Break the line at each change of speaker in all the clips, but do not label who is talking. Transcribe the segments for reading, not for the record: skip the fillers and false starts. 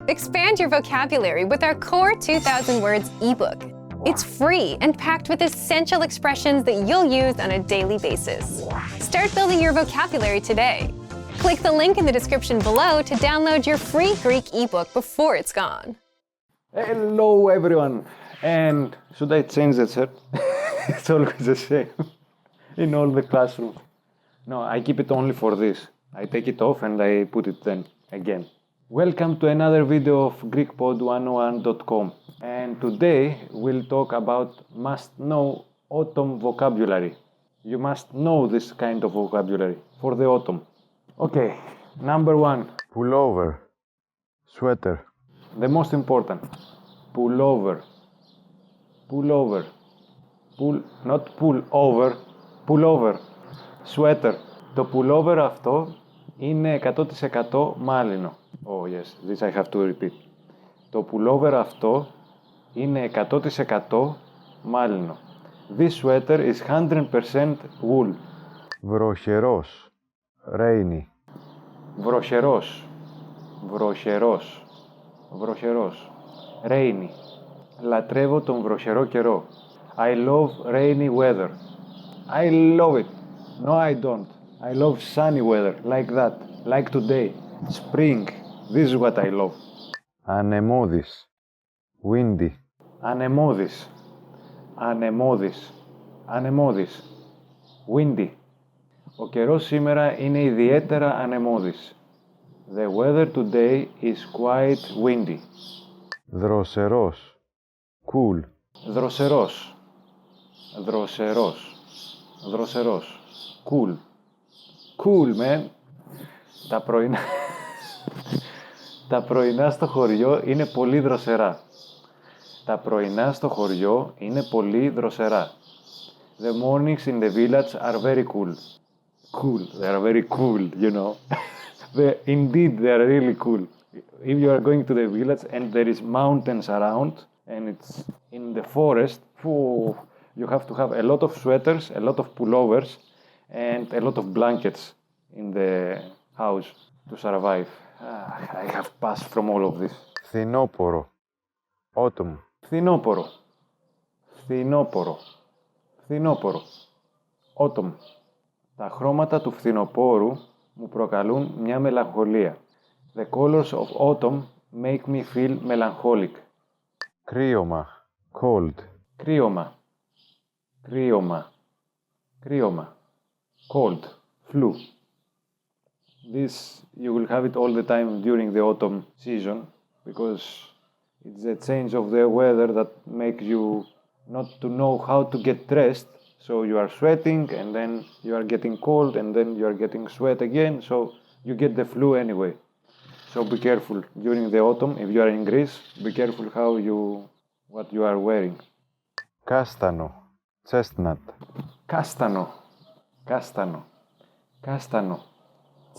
Expand your vocabulary with our Core 2000 Words ebook. It's free and packed with essential expressions that you'll use on a daily basis. Start building your vocabulary today. Click the link in the description below to download your free Greek ebook before it's gone.
Hello everyone! And should I change the shirt? It's always the same in all the classrooms. No, I keep it only for this. I take it off and I put it then again. Welcome to another video of GreekPod101.com, and today we'll talk about must-know autumn vocabulary. You must know this kind of vocabulary for the autumn. Okay, number one.
Pullover, sweater.
The most important. Pullover. Pullover. Not pull over. Pullover. Sweater. Το pullover αυτό είναι 100% μάλινο. Oh yes, this I have to repeat. Το pullover αυτό είναι 100% μάλινο. This sweater is 100% wool.
Βροχερός, rainy.
Βροχερός. Βροχερός. Βροχερός. Rainy. Λατρεύω τον βροχερό καιρό. I love rainy weather. I love it. No, I don't. I love sunny weather, like that, like today. Spring. This is what I love.
Ανεμώδης, windy.
Ανεμώδης. Ανεμώδης. Ανεμώδης. Windy. Ο καιρός σήμερα είναι ιδιαίτερα ανεμώδης. The weather today is quite windy.
Δροσερός, cool.
Δροσερός. Δροσερός. Δροσερός. Cool. Cool, man. Τα πρωινά στο χωριό είναι πολύ δροσερά. Τα πρωινά στο χωριό είναι πολύ δροσερά. The mornings in the village are very cool. Cool. They are very cool, you know. Indeed, they are really cool. If you are going to the village and there is mountains around and it's in the forest, you have to have a lot of sweaters, a lot of pullovers, and a lot of blankets in the house to survive. I have passed from all of this.
Φθινόπορο, autumn.
Φθινόπορο. Φθινόπορο. Φθινόπορο. Autumn. Τα χρώματα του φθινοπόρου μου προκαλούν μια μελαγχολία. The colors of autumn make me feel melancholic.
Κρύωμα, cold.
Κρύωμα. Κρύωμα. Κρύωμα. Cold. Flu. This you will have it all the time during the autumn season because it's a change of the weather that makes you not to know how to get dressed. So you are sweating and then you are getting cold and then you are getting sweat again. So you get the flu anyway. So be careful during the autumn. If you are in Greece, be careful what you are wearing.
Κάστανο, chestnut.
Κάστανο. Κάστανο. Κάστανο.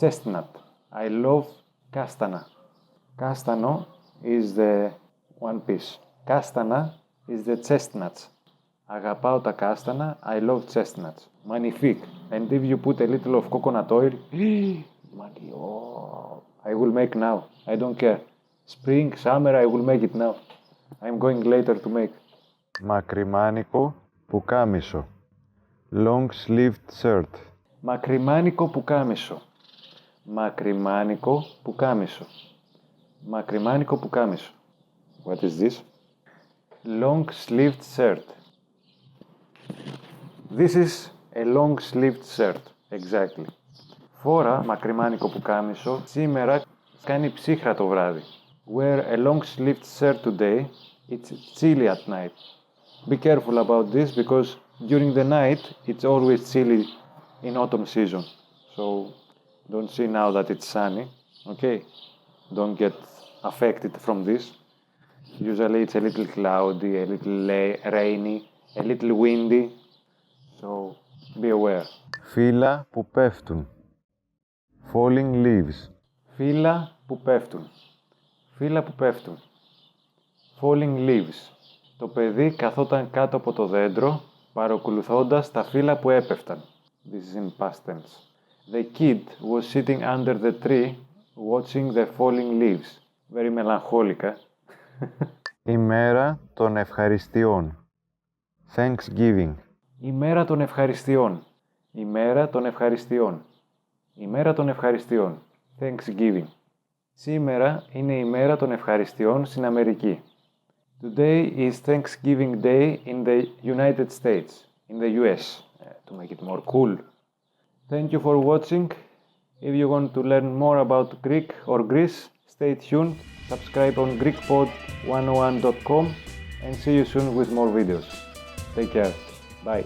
Chestnut. I love κάστανα. Κάστανο is the one piece. Κάστανα is the chestnuts. Αγαπάω τα κάστανα. I love chestnuts. Magnifique. And if you put a little of coconut oil, I will make now. I don't care. Spring, summer, I will make it now. I'm going later to make.
Μακριμάνικο, πουκάμισο. Long sleeved shirt.
Μακριμάνικο πουκάμισο. Μακριμάνικο πουκάμισο. Μακριμάνικο πουκάμισο. What is this? Long sleeved shirt. This is a long sleeved shirt. Exactly. Φόρα μακριμάνικο πουκάμισο. Σήμερα κάνει ψύχρα το βράδυ. Wear a long sleeved shirt today. It's chilly at night. Be careful about this because during the night it's always chilly in autumn season. So don't see now that it's sunny. Okay? Don't get affected from this. Usually it's a little cloudy, a little rainy, a little windy. So be aware.
Φύλλα που πέφτουν. Falling leaves.
Φύλλα που πέφτουν. Φύλλα που πέφτουν. Falling leaves. Το παιδί καθόταν κάτω από το δέντρο, παρακολουθώντας τα φύλλα που έπεφταν. This is in past tense. The kid was sitting under the tree, watching the falling leaves. very melancholic.
Ημέρα των ευχαριστειών. Thanksgiving.
Ημέρα των ευχαριστειών. Ημέρα των ευχαριστειών. Ημέρα των ευχαριστειών. Thanksgiving. Σήμερα είναι η ημέρα των ευχαριστειών στην Αμερική. Today is Thanksgiving Day in the United States, in the US, to make it more cool. Thank you for watching. If you want to learn more about Greek or Greece, stay tuned, subscribe on GreekPod101.com and see you soon with more videos. Take care. Bye.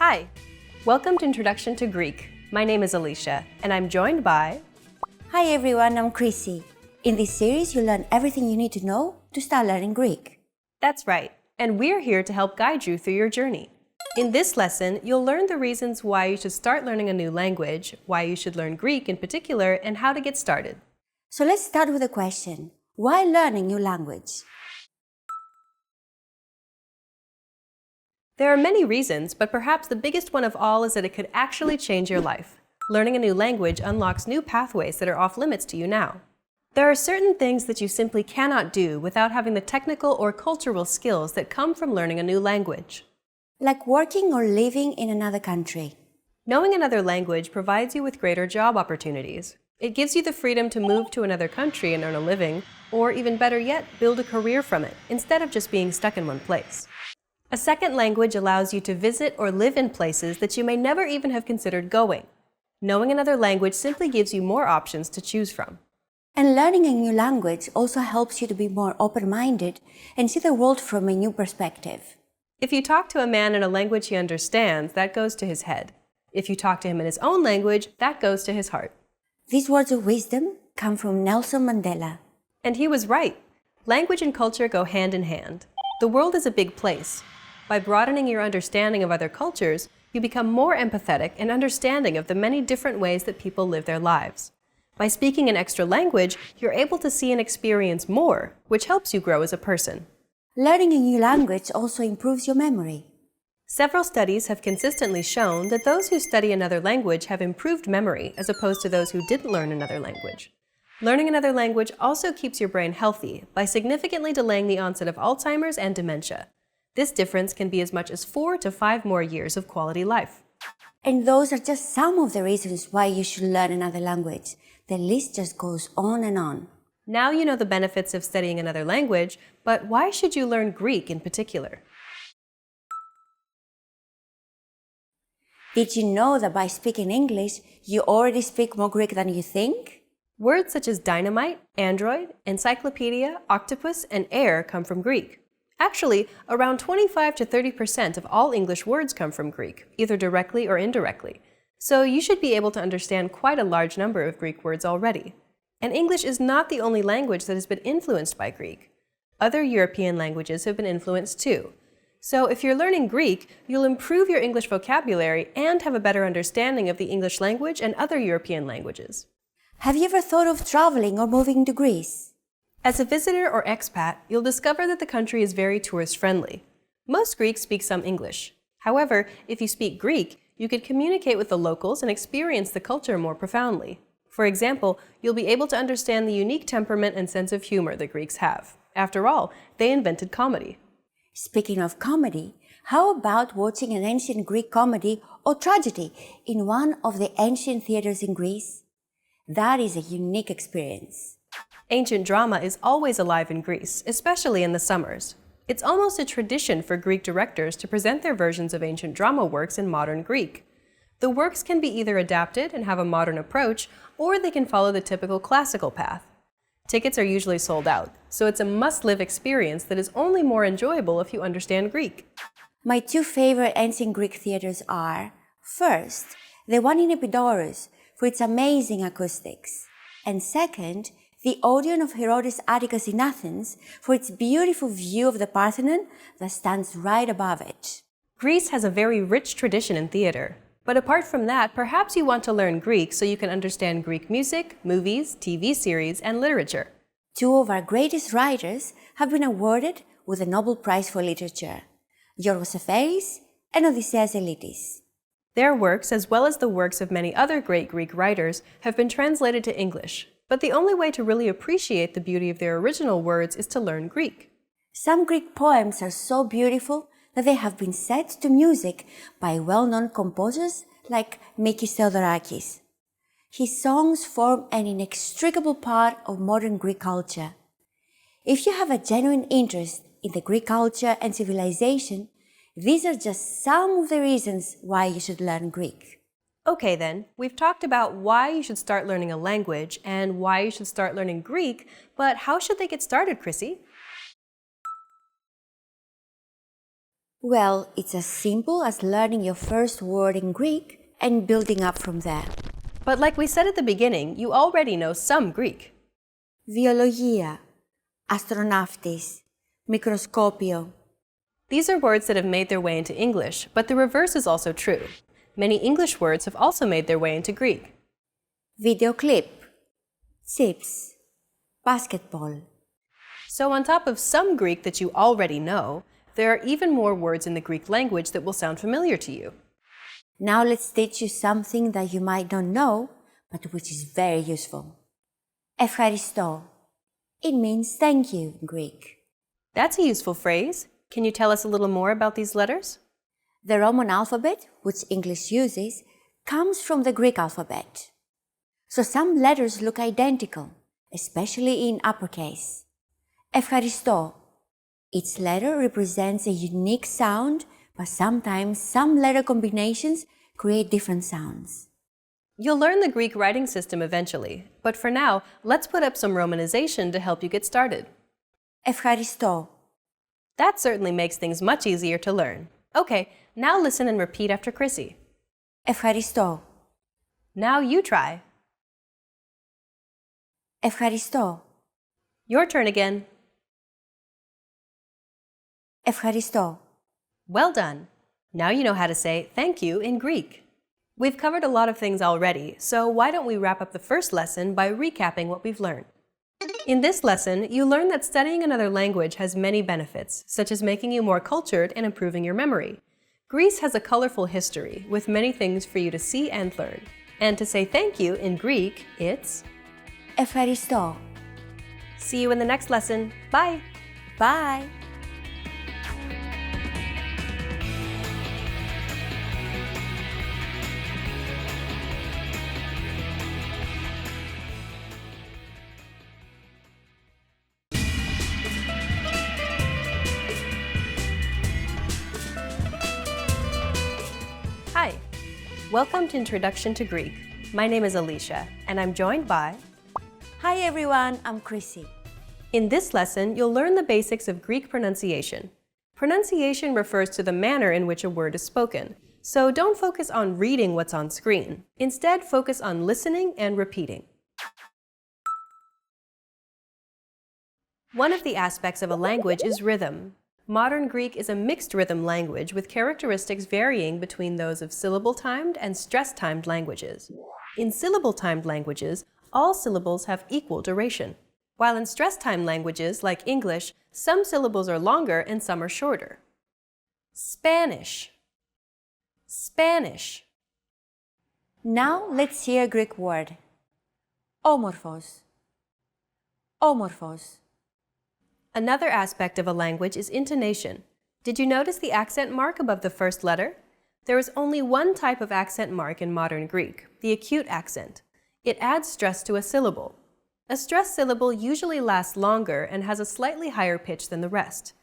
Hi, welcome to Introduction to Greek. My name is Alicia, and I'm joined by...
Hi everyone, I'm Chrissy. In this series, you'll learn everything you need to know to start learning Greek.
That's right, and we're here to help guide you through your journey. In this lesson, you'll learn the reasons why you should start learning a new language, why you should learn Greek in particular, and how to get started.
So let's start with a question. Why learn a new language?
There are many reasons, but perhaps the biggest one of all is that it could actually change your life. Learning a new language unlocks new pathways that are off limits to you now. There are certain things that you simply cannot do without having the technical or cultural skills that come from learning a new language.
Like working or living in another country.
Knowing another language provides you with greater job opportunities. It gives you the freedom to move to another country and earn a living, or even better yet, build a career from it, instead of just being stuck in one place. A second language allows you to visit or live in places that you may never even have considered going. Knowing another language simply gives you more options to choose from.
And learning a new language also helps you to be more open-minded and see the world from a new perspective.
If you talk to a man in a language he understands, that goes to his head. If you talk to him in his own language, that goes to his heart.
These words of wisdom come from Nelson Mandela.
And he was right. Language and culture go hand in hand. The world is a big place. By broadening your understanding of other cultures, you become more empathetic and understanding of the many different ways that people live their lives. By speaking an extra language, you're able to see and experience more, which helps you grow as a person.
Learning a new language also improves your memory.
Several studies have consistently shown that those who study another language have improved memory as opposed to those who didn't learn another language. Learning another language also keeps your brain healthy by significantly delaying the onset of Alzheimer's and dementia. This difference can be as much as 4 to 5 more years of quality life.
And those are just some of the reasons why you should learn another language. The list just goes on and on.
Now you know the benefits of studying another language, but why should you learn Greek in particular?
Did you know that by speaking English, you already speak more Greek than you think?
Words such as dynamite, android, encyclopedia, octopus, and air come from Greek. Actually, around 25 to 30% of all English words come from Greek, either directly or indirectly. So you should be able to understand quite a large number of Greek words already. And English is not the only language that has been influenced by Greek. Other European languages have been influenced too. So if you're learning Greek, you'll improve your English vocabulary and have a better understanding of the English language and other European languages.
Have you ever thought of traveling or moving to Greece?
As a visitor or expat, you'll discover that the country is very tourist-friendly. Most Greeks speak some English. However, if you speak Greek, you could communicate with the locals and experience the culture more profoundly. For example, you'll be able to understand the unique temperament and sense of humor the Greeks have. After all, they invented comedy.
Speaking of comedy, how about watching an ancient Greek comedy or tragedy in one of the ancient theaters in Greece? That is a unique experience.
Ancient drama is always alive in Greece, especially in the summers. It's almost a tradition for Greek directors to present their versions of ancient drama works in modern Greek. The works can be either adapted and have a modern approach, or they can follow the typical classical path. Tickets are usually sold out, so it's a must-live experience that is only more enjoyable if you understand Greek.
My two favorite ancient Greek theaters are, first, the one in Epidaurus for its amazing acoustics, and second, the Odeon of Herodes Atticus in Athens for its beautiful view of the Parthenon that stands right above it.
Greece has a very rich tradition in theater, But apart from that, perhaps you want to learn Greek so you can understand Greek music, movies, TV series, and literature.
Two of our greatest writers have been awarded with the Nobel Prize for Literature, Yorgos Seferis and Odysseas Elitis.
Their works, as well as the works of many other great Greek writers, have been translated to English. But the only way to really appreciate the beauty of their original words is to learn Greek.
Some Greek poems are so beautiful that they have been set to music by well-known composers like Mikis Theodorakis. His songs form an inextricable part of modern Greek culture. If you have a genuine interest in the Greek culture and civilization, these are just some of the reasons why you should learn Greek.
Okay then, we've talked about why you should start learning a language and why you should start learning Greek, but how should they get started, Chrissy?
Well, it's as simple as learning your first word in Greek and building up from there.
But like we said at the beginning, you already know some Greek.
Βιολογία, αστροναύτης, μικροσκόπιο.
These are words that have made their way into English, but the reverse is also true. Many English words have also made their way into Greek.
Video clip, chips, basketball.
So on top of some Greek that you already know, there are even more words in the Greek language that will sound familiar to you.
Now let's teach you something that you might not know, but which is very useful. Ευχαριστώ. It means thank you in Greek.
That's a useful phrase. Can you tell us a little more about these letters?
The Roman alphabet, which English uses, comes from the Greek alphabet. So some letters look identical, especially in uppercase. Ευχαριστώ. Each letter represents a unique sound, but sometimes some letter combinations create different sounds.
You'll learn the Greek writing system eventually, but for now, let's put up some romanization to help you get started.
Ευχαριστώ.
That certainly makes things much easier to learn. Okay, now listen and repeat after Chrissy.
Ευχαριστώ.
Now you try.
Ευχαριστώ.
Your turn again.
Ευχαριστώ.
Well done. Now you know how to say thank you in Greek. We've covered a lot of things already, so why don't we wrap up the first lesson by recapping what we've learned. In this lesson, you learned that studying another language has many benefits, such as making you more cultured and improving your memory. Greece has a colorful history, with many things for you to see and learn. And to say thank you in Greek, it's
Ευχαριστώ.
See you in the next lesson. Bye!
Bye.
Hi! Welcome to Introduction to Greek. My name is Alicia, and I'm joined by...
Hi everyone, I'm Chrissy.
In this lesson, you'll learn the basics of Greek pronunciation. Pronunciation refers to the manner in which a word is spoken, so don't focus on reading what's on screen. Instead, focus on listening and repeating. One of the aspects of a language is rhythm. Modern Greek is a mixed rhythm language with characteristics varying between those of syllable-timed and stress-timed languages. In syllable-timed languages, all syllables have equal duration, while in stress-timed languages, like English, some syllables are longer and some are shorter. Spanish. Spanish.
Now let's hear a Greek word. Όμορφος. Όμορφος.
Another aspect of a language is intonation. Did you notice the accent mark above the first letter? There is only one type of accent mark in modern Greek, the acute accent. It adds stress to a syllable. A stressed syllable usually lasts longer and has a slightly higher pitch than the rest.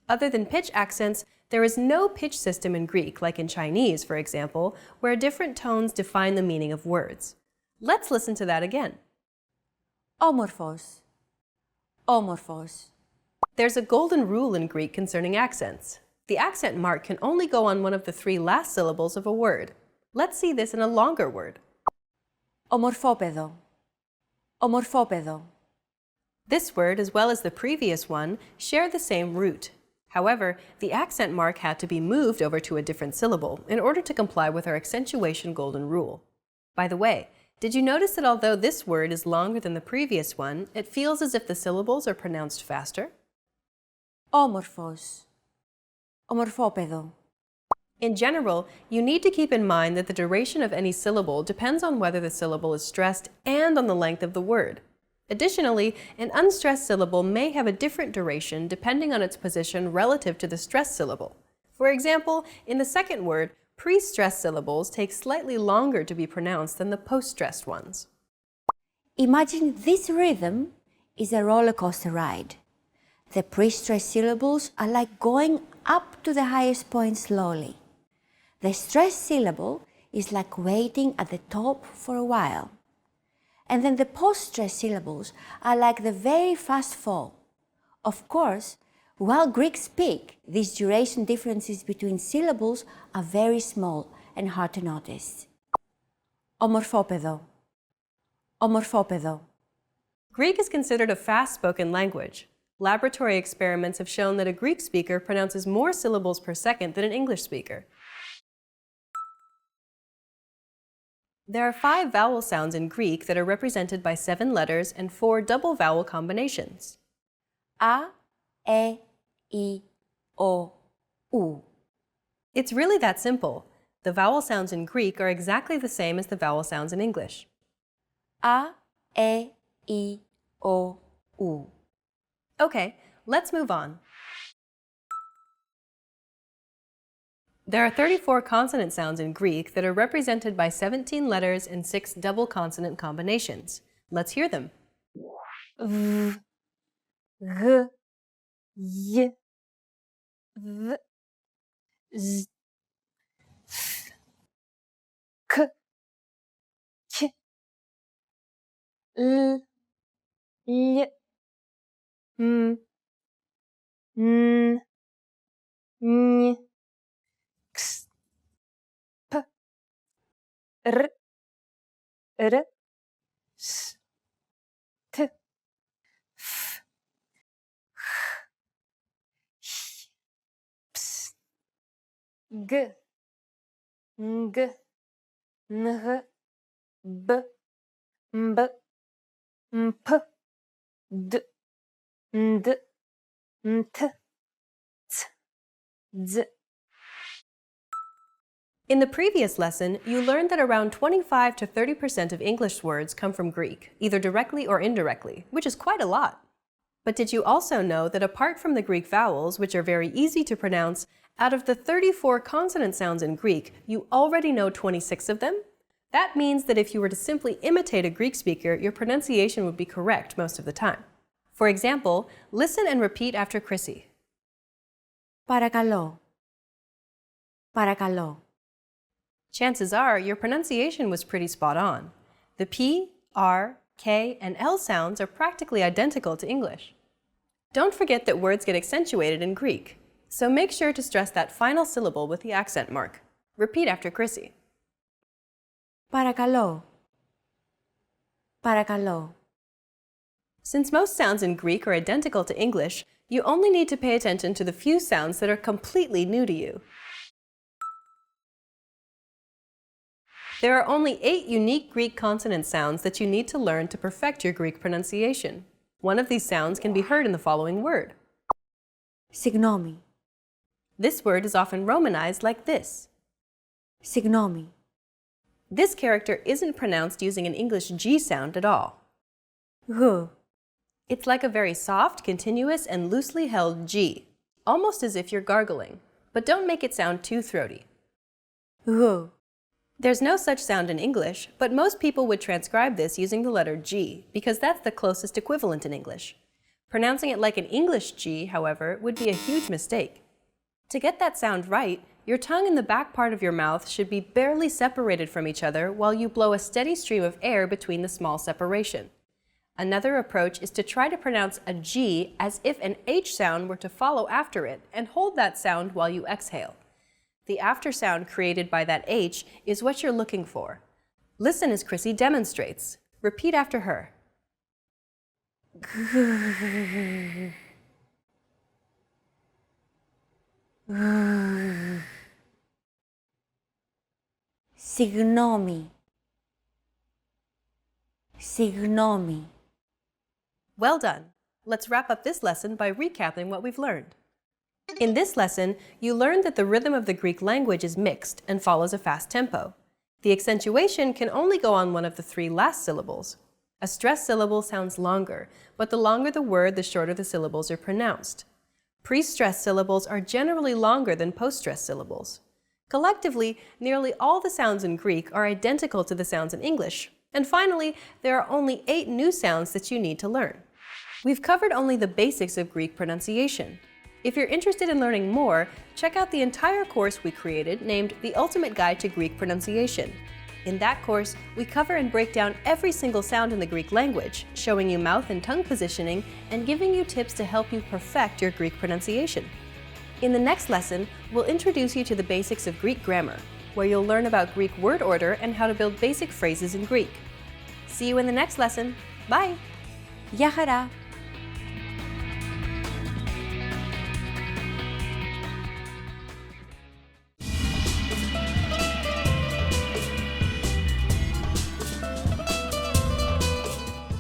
Other than pitch accents, there is no pitch system in Greek, like in Chinese, for example, where different tones define the meaning of words. Let's listen to that again.
Όμορφος. Όμορφος.
There's a golden rule in Greek concerning accents. The accent mark can only go on one of the three last syllables of a word. Let's see this in a longer word.
Ομορφόπεδο. Ομορφόπεδο.
This word, as well as the previous one, share the same root. However, the accent mark had to be moved over to a different syllable in order to comply with our accentuation golden rule. By the way, did you notice that although this word is longer than the previous one, it feels as if the syllables are pronounced faster?
Όμορφος. Ομορφόπεδο.
In general, you need to keep in mind that the duration of any syllable depends on whether the syllable is stressed and on the length of the word. Additionally, an unstressed syllable may have a different duration depending on its position relative to the stressed syllable. For example, in the second word, pre-stressed syllables take slightly longer to be pronounced than the post-stressed ones.
Imagine this rhythm is a roller coaster ride. The pre-stressed syllables are like going up to the highest point slowly. The stressed syllable is like waiting at the top for a while. And then the post-stressed syllables are like the very fast fall. Of course, while Greeks speak, these duration differences between syllables are very small and hard to notice. Ομορφόπεδο. Ομορφόπεδο.
Greek is considered a fast-spoken language. Laboratory experiments have shown that a Greek speaker pronounces more syllables per second than an English speaker. There are 5 vowel sounds in Greek that are represented by 7 letters and 4 double vowel combinations.
A, E, I, O, U.
It's really that simple. The vowel sounds in Greek are exactly the same as the vowel sounds in English.
A, E, I, O, U.
Okay, let's move on. There are 34 consonant sounds in Greek that are represented by 17 letters and 6 double consonant combinations. Let's hear them.
V, G, Y, V, Z, F, K, K, L, Y, M, N, N, X, P, R, R, S, T, F, H, Ps, G, Ng, Ng, B, B, P, D, D, T, T, Z.
In the previous lesson, you learned that around 25 to 30% of English words come from Greek, either directly or indirectly, which is quite a lot. But did you also know that apart from the Greek vowels, which are very easy to pronounce, out of the 34 consonant sounds in Greek, you already know 26 of them? That means that if you were to simply imitate a Greek speaker, your pronunciation would be correct most of the time. For example, listen and repeat after Chrissy.
Παρακαλώ. Παρακαλώ.
Chances are your pronunciation was pretty spot on. The P, R, K, and L sounds are practically identical to English. Don't forget that words get accentuated in Greek, so make sure to stress that final syllable with the accent mark. Repeat after Chrissy.
Παρακαλώ. Παρακαλώ.
Since most sounds in Greek are identical to English, you only need to pay attention to the few sounds that are completely new to you. There are only 8 unique Greek consonant sounds that you need to learn to perfect your Greek pronunciation. One of these sounds can be heard in the following word.
Συγγνώμη.
This word is often romanized like this.
Συγγνώμη.
This character isn't pronounced using an English G sound at all.
Γ.
It's like a very soft, continuous, and loosely held G, almost as if you're gargling, but don't make it sound too throaty.
Γ.
There's no such sound in English, but most people would transcribe this using the letter G, because that's the closest equivalent in English. Pronouncing it like an English G, however, would be a huge mistake. To get that sound right, your tongue and the back part of your mouth should be barely separated from each other while you blow a steady stream of air between the small separation. Another approach is to try to pronounce a G as if an H sound were to follow after it and hold that sound while you exhale. The after sound created by that H is what you're looking for. Listen as Chrissy demonstrates. Repeat after her.
Συγγνώμη. Συγγνώμη.
Well done! Let's wrap up this lesson by recapping what we've learned. In this lesson, you learned that the rhythm of the Greek language is mixed and follows a fast tempo. The accentuation can only go on one of the three last syllables. A stressed syllable sounds longer, but the longer the word, the shorter the syllables are pronounced. Pre-stressed syllables are generally longer than post-stressed syllables. Collectively, nearly all the sounds in Greek are identical to the sounds in English. And finally, there are only 8 new sounds that you need to learn. We've covered only the basics of Greek pronunciation. If you're interested in learning more, check out the entire course we created named The Ultimate Guide to Greek Pronunciation. In that course, we cover and break down every single sound in the Greek language, showing you mouth and tongue positioning and giving you tips to help you perfect your Greek pronunciation. In the next lesson, we'll introduce you to the basics of Greek grammar, where you'll learn about Greek word order and how to build basic phrases in Greek. See you in the next lesson. Bye!
Γεια χαρά!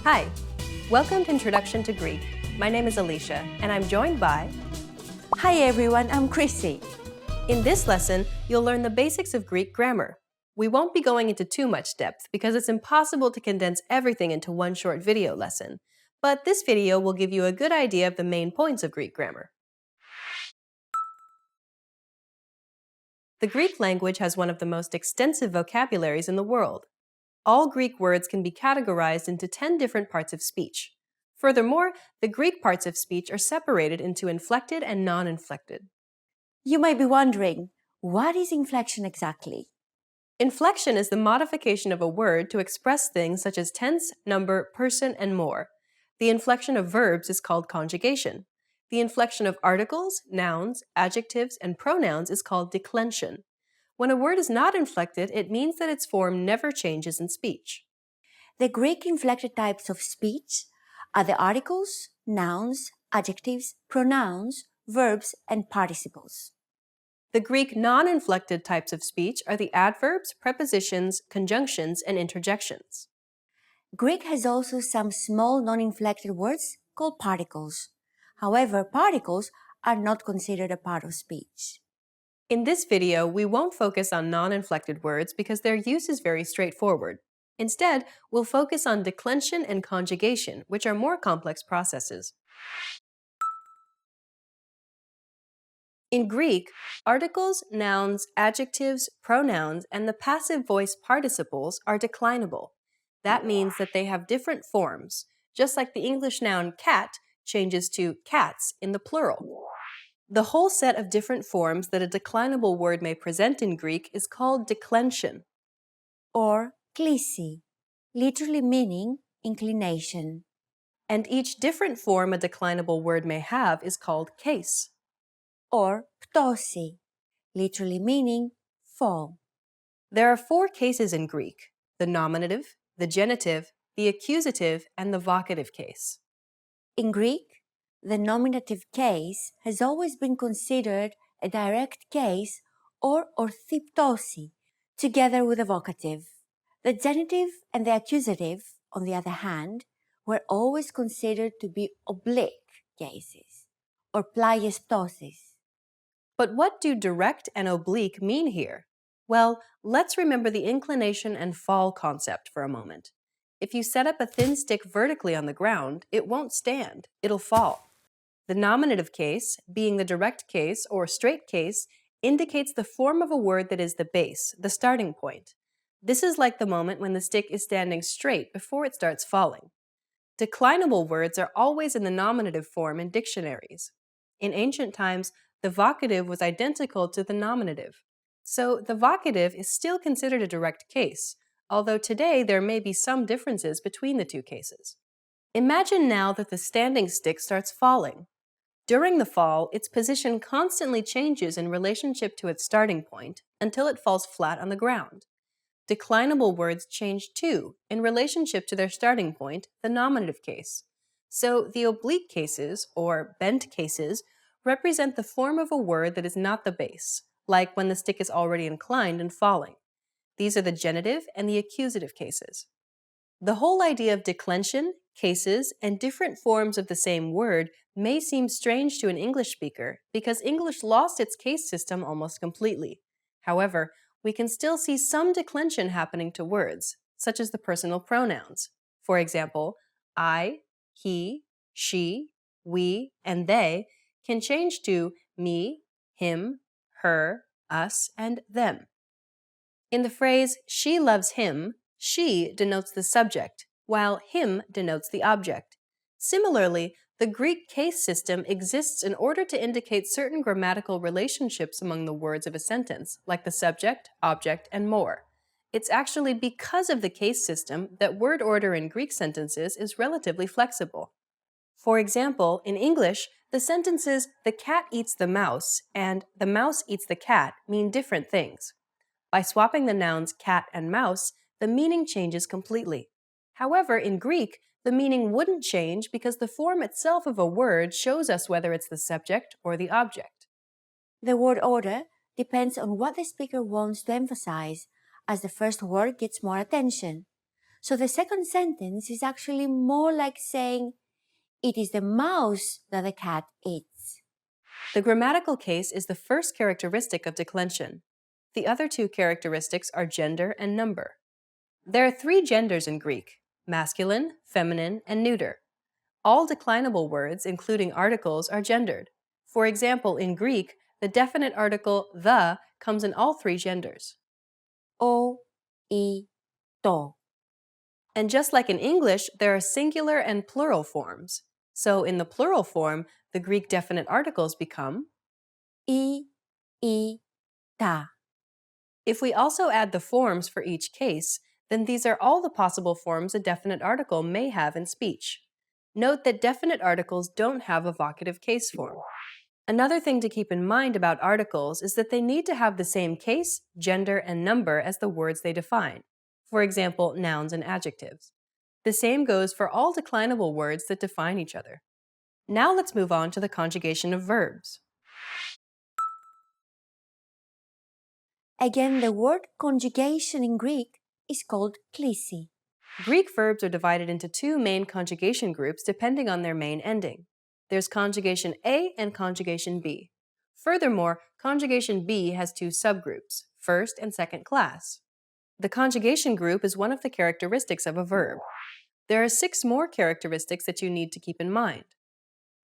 Hi! Welcome to Introduction to Greek. My name is Alicia, and I'm joined by...
Hi everyone, I'm Chrissy.
In this lesson, you'll learn the basics of Greek grammar. We won't be going into too much depth because it's impossible to condense everything into one short video lesson, but this video will give you a good idea of the main points of Greek grammar. The Greek language has one of the most extensive vocabularies in the world. All Greek words can be categorized into 10 different parts of speech. Furthermore, the Greek parts of speech are separated into inflected and non-inflected.
You might be wondering, what is inflection exactly?
Inflection is the modification of a word to express things such as tense, number, person, and more. The inflection of verbs is called conjugation. The inflection of articles, nouns, adjectives, and pronouns is called declension. When a word is not inflected, it means that its form never changes in speech.
The Greek inflected types of speech are the articles, nouns, adjectives, pronouns, verbs, and participles.
The Greek non-inflected types of speech are the adverbs, prepositions, conjunctions, and interjections.
Greek has also some small non-inflected words called particles. However, particles are not considered a part of speech.
In this video, we won't focus on non-inflected words because their use is very straightforward. Instead, we'll focus on declension and conjugation, which are more complex processes. In Greek, articles, nouns, adjectives, pronouns, and the passive voice participles are declinable. That means that they have different forms, just like the English noun cat changes to cats in the plural. The whole set of different forms that a declinable word may present in Greek is called declension.
Or klisi, literally meaning inclination.
And each different form a declinable word may have is called case.
Or ptosi, literally meaning fall.
There are 4 cases in Greek: the nominative, the genitive, the accusative, and the vocative case.
In Greek, the nominative case has always been considered a direct case or orthiptosi, together with the vocative. The genitive and the accusative, on the other hand, were always considered to be oblique cases, or pleiestoses.
But what do direct and oblique mean here? Well, let's remember the inclination and fall concept for a moment. If you set up a thin stick vertically on the ground, it won't stand, it'll fall. The nominative case, being the direct case or straight case, indicates the form of a word that is the base, the starting point. This is like the moment when the stick is standing straight before it starts falling. Declinable words are always in the nominative form in dictionaries. In ancient times, the vocative was identical to the nominative. So the vocative is still considered a direct case, although today there may be some differences between the two cases. Imagine now that the standing stick starts falling. During the fall, its position constantly changes in relationship to its starting point until it falls flat on the ground. Declinable words change too in relationship to their starting point, the nominative case. So the oblique cases, or bent cases, represent the form of a word that is not the base, like when the stick is already inclined and falling. These are the genitive and the accusative cases. The whole idea of declension, cases, and different forms of the same word may seem strange to an English speaker because English lost its case system almost completely. However, we can still see some declension happening to words, such as the personal pronouns. For example, I, he, she, we, and they can change to me, him, her, us, and them. In the phrase, she loves him, she denotes the subject, while him denotes the object. Similarly, the Greek case system exists in order to indicate certain grammatical relationships among the words of a sentence, like the subject, object, and more. It's actually because of the case system that word order in Greek sentences is relatively flexible. For example, in English, the sentences "the cat eats the mouse" and "the mouse eats the cat" mean different things. By swapping the nouns cat and mouse, the meaning changes completely. However, in Greek, the meaning wouldn't change because the form itself of a word shows us whether it's the subject or the object.
The word order depends on what the speaker wants to emphasize, as the first word gets more attention. So the second sentence is actually more like saying, "It is the mouse that the cat eats."
The grammatical case is the first characteristic of declension. The other two characteristics are gender and number. There are 3 genders in Greek: masculine, feminine, and neuter. All declinable words, including articles, are gendered. For example, in Greek, the definite article the comes in all 3 genders.
O, I, to.
And just like in English, there are singular and plural forms. So in the plural form, the Greek definite articles become
I, ta.
If we also add the forms for each case, then these are all the possible forms a definite article may have in speech. Note that definite articles don't have a vocative case form. Another thing to keep in mind about articles is that they need to have the same case, gender, and number as the words they define. For example, nouns and adjectives. The same goes for all declinable words that define each other. Now let's move on to the conjugation of verbs.
Again, the word conjugation in Greek is called klisi.
Greek verbs are divided into 2 main conjugation groups depending on their main ending. There's conjugation A and conjugation B. Furthermore, conjugation B has 2 subgroups, first and second class. The conjugation group is one of the characteristics of a verb. There are 6 more characteristics that you need to keep in mind: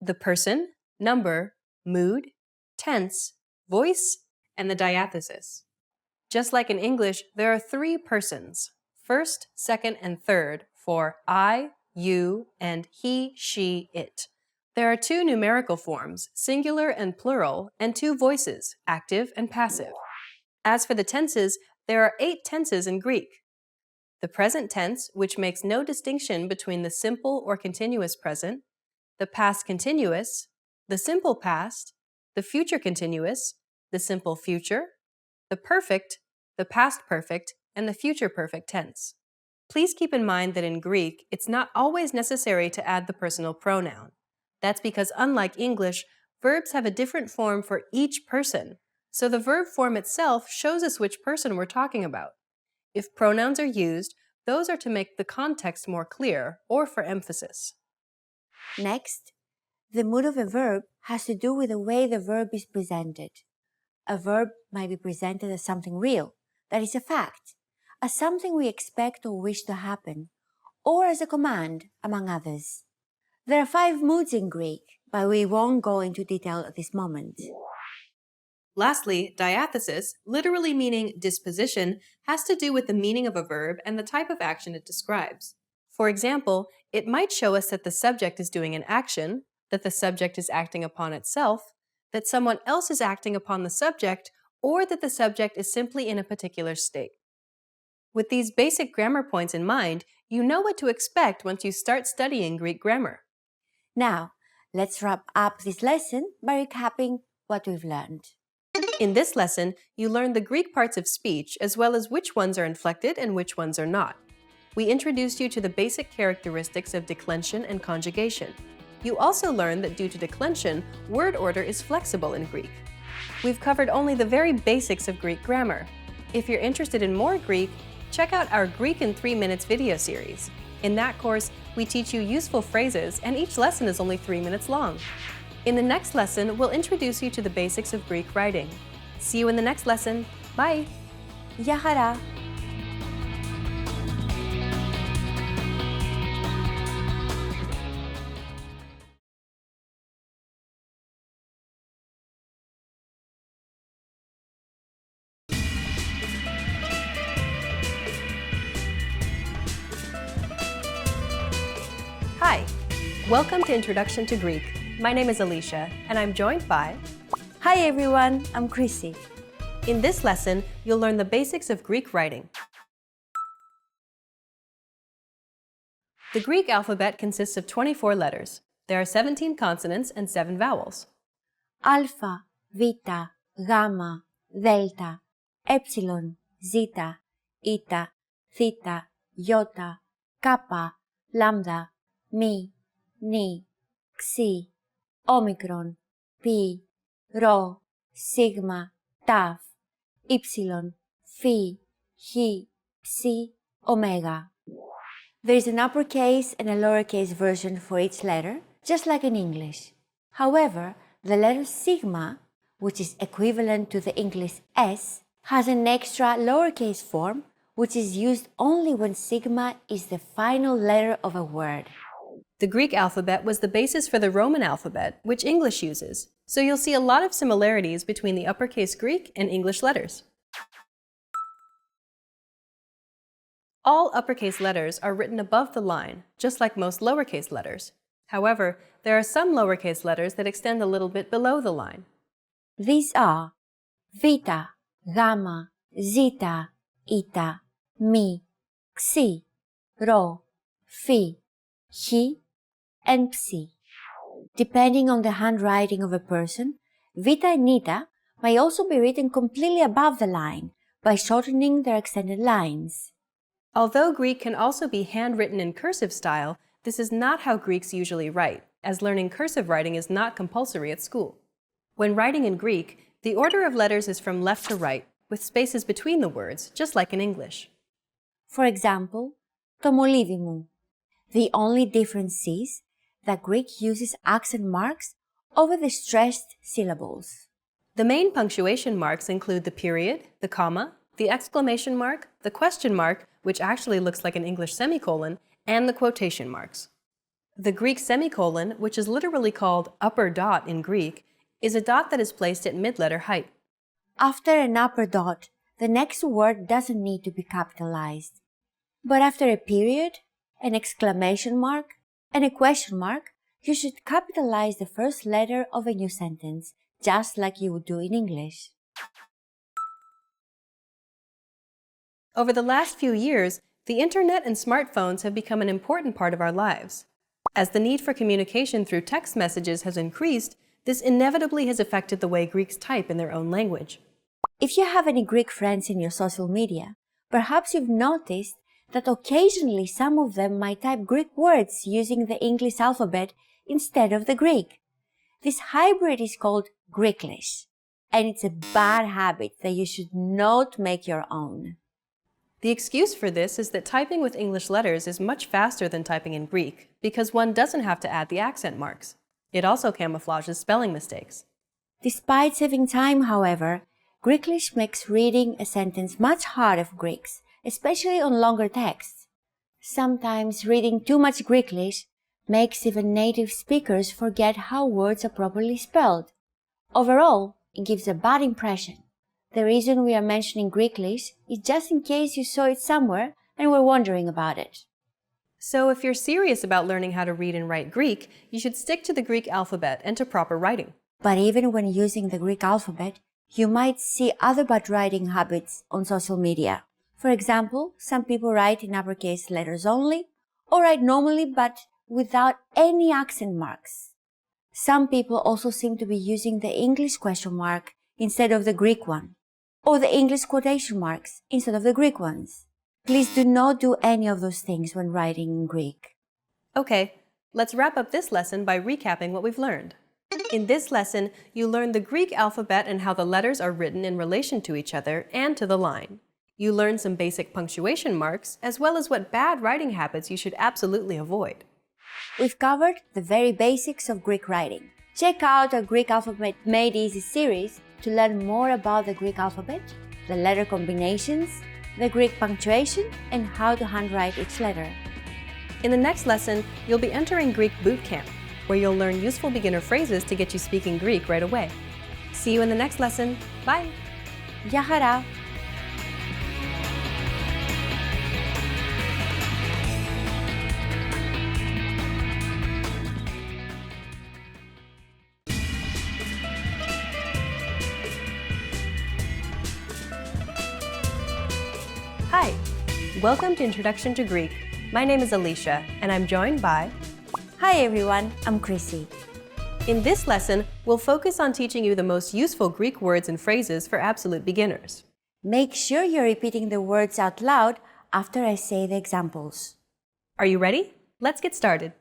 the person, number, mood, tense, voice, and the diathesis. Just like in English, there are 3 persons, first, second, and third, for I, you, and he, she, it. There are 2 numerical forms, singular and plural, and 2 voices, active and passive. As for the tenses, there are 8 tenses in Greek. The present tense, which makes no distinction between the simple or continuous present, the past continuous, the simple past, the future continuous, the simple future, the perfect, the past perfect, and the future perfect tense. Please keep in mind that in Greek, it's not always necessary to add the personal pronoun. That's because unlike English, verbs have a different form for each person, so the verb form itself shows us which person we're talking about. If pronouns are used, those are to make the context more clear or for emphasis.
Next, the mood of a verb has to do with the way the verb is presented. A verb might be presented as something real, that is a fact, as something we expect or wish to happen, or as a command, among others. There are 5 moods in Greek, but we won't go into detail at this moment.
Lastly, diathesis, literally meaning disposition, has to do with the meaning of a verb and the type of action it describes. For example, it might show us that the subject is doing an action, that the subject is acting upon itself, that someone else is acting upon the subject, or that the subject is simply in a particular state. With these basic grammar points in mind, you know what to expect once you start studying Greek grammar.
Now, let's wrap up this lesson by recapping what we've learned.
In this lesson, you learned the Greek parts of speech as well as which ones are inflected and which ones are not. We introduced you to the basic characteristics of declension and conjugation. You also learn that due to declension, word order is flexible in Greek. We've covered only the very basics of Greek grammar. If you're interested in more Greek, check out our Greek in 3 Minutes video series. In that course, we teach you useful phrases, and each lesson is only 3 minutes long. In the next lesson, we'll introduce you to the basics of Greek writing. See you in the next lesson. Bye!
Γεια χαρά!
Hi! Welcome to Introduction to Greek. My name is Alicia, and I'm joined by...
Hi everyone, I'm Chrissy.
In this lesson, you'll learn the basics of Greek writing. The Greek alphabet consists of 24 letters. There are 17 consonants and 7 vowels.
Alpha, Β, Γ, Δέλτα, Epsilon, Zeta, Eta, Theta, Iota, Kappa, Lambda, Mi, Ni, Xi, Omicron, Pi, Rho, Sigma, Tau, Epsilon, Phi, Chi, Psi, Omega. There is an uppercase and a lowercase version for each letter, just like in English. However, the letter sigma, which is equivalent to the English S, has an extra lowercase form, which is used only when sigma is the final letter of a word.
The Greek alphabet was the basis for the Roman alphabet, which English uses, so you'll see a lot of similarities between the uppercase Greek and English letters. All uppercase letters are written above the line, just like most lowercase letters. However, there are some lowercase letters that extend a little bit below the line.
These are Vita, Gamma, Zeta, Eta, Mi, Xi, Rho, Phi, Chi, and Psi. Depending on the handwriting of a person, Vita and Eta may also be written completely above the line by shortening their extended lines.
Although Greek can also be handwritten in cursive style, this is not how Greeks usually write, as learning cursive writing is not compulsory at school. When writing in Greek, the order of letters is from left to right, with spaces between the words, just like in English.
For example, το μολύβι μου. The only difference is that Greek uses accent marks over the stressed syllables.
The main punctuation marks include the period, the comma, the exclamation mark, the question mark, which actually looks like an English semicolon, and the quotation marks. The Greek semicolon, which is literally called upper dot in Greek, is a dot that is placed at mid-letter height.
After an upper dot, the next word doesn't need to be capitalized. But after a period, an exclamation mark, and a question mark, you should capitalize the first letter of a new sentence, just like you would do in English.
Over the last few years, the internet and smartphones have become an important part of our lives. As the need for communication through text messages has increased, this inevitably has affected the way Greeks type in their own language.
If you have any Greek friends in your social media, perhaps you've noticed that occasionally some of them might type Greek words using the English alphabet instead of the Greek. This hybrid is called Greeklish, and it's a bad habit that you should not make your own.
The excuse for this is that typing with English letters is much faster than typing in Greek, because one doesn't have to add the accent marks. It also camouflages spelling mistakes.
Despite saving time, however, Greeklish makes reading a sentence much harder for Greeks, especially on longer texts. Sometimes reading too much Greeklish makes even native speakers forget how words are properly spelled. Overall, it gives a bad impression. The reason we are mentioning Greeklish is just in case you saw it somewhere and were wondering about it.
So if you're serious about learning how to read and write Greek, you should stick to the Greek alphabet and to proper writing.
But even when using the Greek alphabet, you might see other bad writing habits on social media. For example, some people write in uppercase letters only, or write normally but without any accent marks. Some people also seem to be using the English question mark instead of the Greek one, or the English quotation marks instead of the Greek ones. Please do not do any of those things when writing in Greek.
Okay, Let's wrap up this lesson by recapping what we've learned. In this lesson, you learned the Greek alphabet and how the letters are written in relation to each other and to the line. You learned some basic punctuation marks, as well as what bad writing habits you should absolutely avoid.
We've covered the very basics of Greek writing. Check out our Greek Alphabet Made Easy series to learn more about the Greek alphabet, the letter combinations, the Greek punctuation, and how to handwrite each letter.
In the next lesson, you'll be entering Greek Boot Camp, where you'll learn useful beginner phrases to get you speaking Greek right away. See you in the next lesson. Bye!
Γεια χαρά!
Hi! Welcome to Introduction to Greek. My name is Alicia, and I'm joined by...
Hi everyone, I'm Chrissy.
In this lesson, we'll focus on teaching you the most useful Greek words and phrases for absolute beginners.
Make sure you're repeating the words out loud after I say the examples.
Are you ready? Let's get started.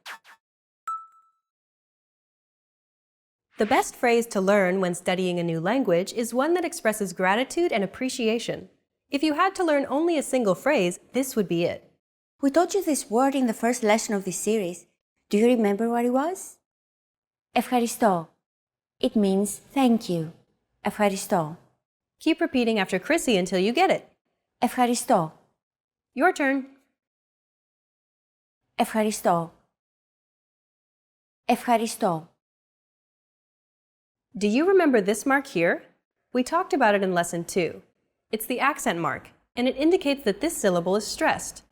The best phrase to learn when studying a new language is one that expresses gratitude and appreciation. If you had to learn only a single phrase, this would be it.
We taught you this word in the first lesson of this series. Do you remember what it was? Ευχαριστώ. It means thank you. Ευχαριστώ.
Keep repeating after Chrissy until you get it.
Ευχαριστώ.
Your turn.
Ευχαριστώ. Ευχαριστώ.
Do you remember this mark here? We talked about it in lesson 2. It's the accent mark, and it indicates that this syllable is stressed.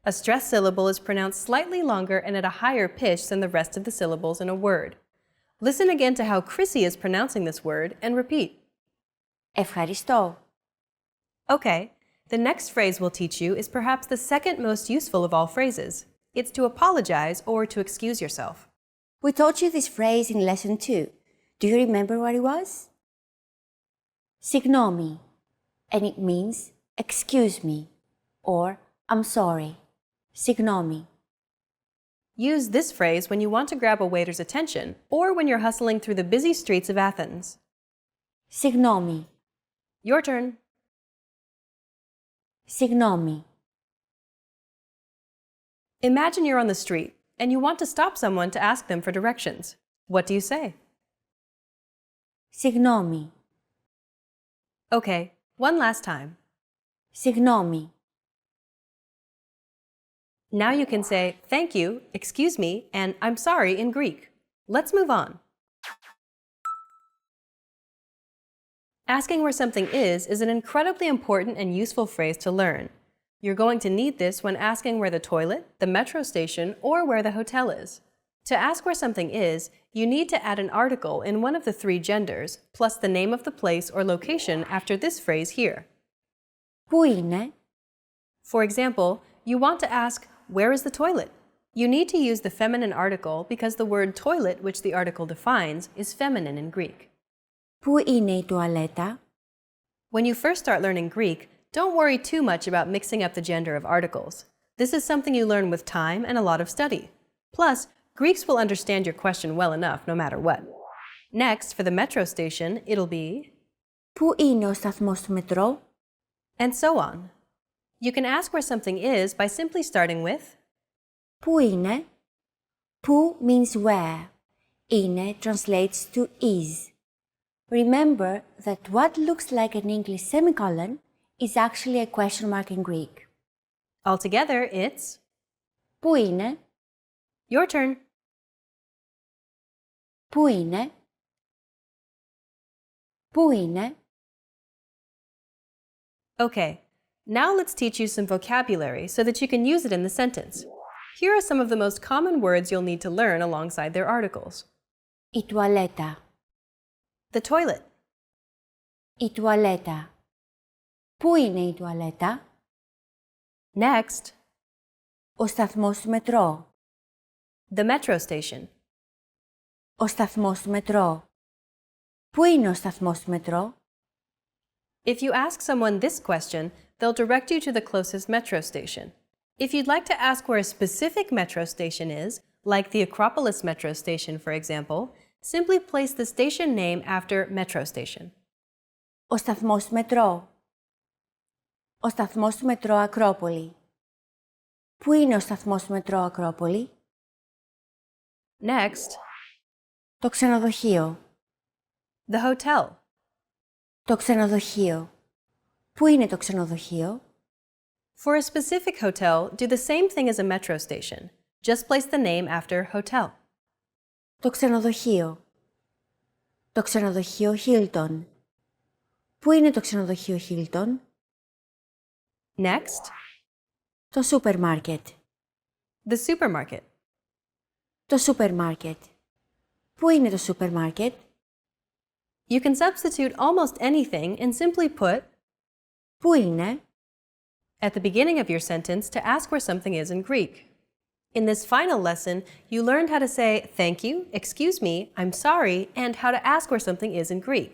A stressed syllable is pronounced slightly longer and at a higher pitch than the rest of the syllables in a word. Listen again to how Chrissy is pronouncing this word and repeat.
Ευχαριστώ.
Okay, the next phrase we'll teach you is perhaps the second most useful of all phrases. It's to apologize or to excuse yourself.
We taught you this phrase in lesson 2. Do you remember what it was? Συγγνώμη. And it means excuse me or I'm sorry. Συγγνώμη.
Use this phrase when you want to grab a waiter's attention or when you're hustling through the busy streets of Athens.
Συγγνώμη.
Your turn.
Συγγνώμη.
Imagine you're on the street and you want to stop someone to ask them for directions. What do you say?
Συγγνώμη.
Okay, one last time.
Συγγνώμη.
Now you can say thank you, excuse me, and I'm sorry in Greek. Let's move on. Asking where something is an incredibly important and useful phrase to learn. You're going to need this when asking where the toilet, the metro station, or where the hotel is. To ask where something is, you need to add an article in one of the 3 genders, plus the name of the place or location after this phrase here.
Πού είναι?
For example, you want to ask, where is the toilet? You need to use the feminine article because the word toilet, which the article defines, is feminine in Greek.
Πού είναι η τουαλέτα?
When you first start learning Greek, don't worry too much about mixing up the gender of articles. This is something you learn with time and a lot of study. Plus, Greeks will understand your question well enough no matter what. Next, for the metro station, it'll be...
Πού είναι ο σταθμός του μετρό?
And so on. You can ask where something is by simply starting with...
Πού είναι? Πού means where. Είναι translates to is. Remember that what looks like an English semicolon is actually a question mark in Greek.
Altogether, it's...
Πού είναι?
Your turn.
Πού είναι? Πού είναι?
Okay, now let's teach you some vocabulary so that you can use it in the sentence. Here are some of the most common words you'll need to learn alongside their articles.
Η τουαλέτα.
The toilet.
Η τουαλέτα. Πού είναι η τουαλέτα?
Next,
Ο σταθμός του μετρό.
the metro station.
Ο σταθμός του μετρό. Πού είναι ο σταθμός του μετρό?
If you ask someone this question, they'll direct you to the closest metro station. If you'd like to ask where a specific metro station is, Like the Acropolis metro station, for example, simply place the station name after metro station.
Ο σταθμός του μετρό. Ο σταθμός του μετρό Ακρόπολη. Πού είναι ο σταθμός του μετρό Ακρόπολη?
Next,
Το ξενοδοχείο.
the hotel.
Το ξενοδοχείο. Πού είναι το ξενοδοχείο?
For a specific hotel, do the same thing as a metro station. Just place the name after hotel.
Το ξενοδοχείο. Το ξενοδοχείο Hilton. Πού είναι το ξενοδοχείο Hilton?
Next,
Το σούπερ μάρκετ.
the supermarket.
Το σούπερ μάρκετ. Πού είναι το σούπερ μάρκετ?
You can substitute almost anything and simply put
Πού είναι?
at the beginning of your sentence to ask where something is in Greek. In this final lesson, you learned how to say thank you, excuse me, I'm sorry, and how to ask where something is in Greek.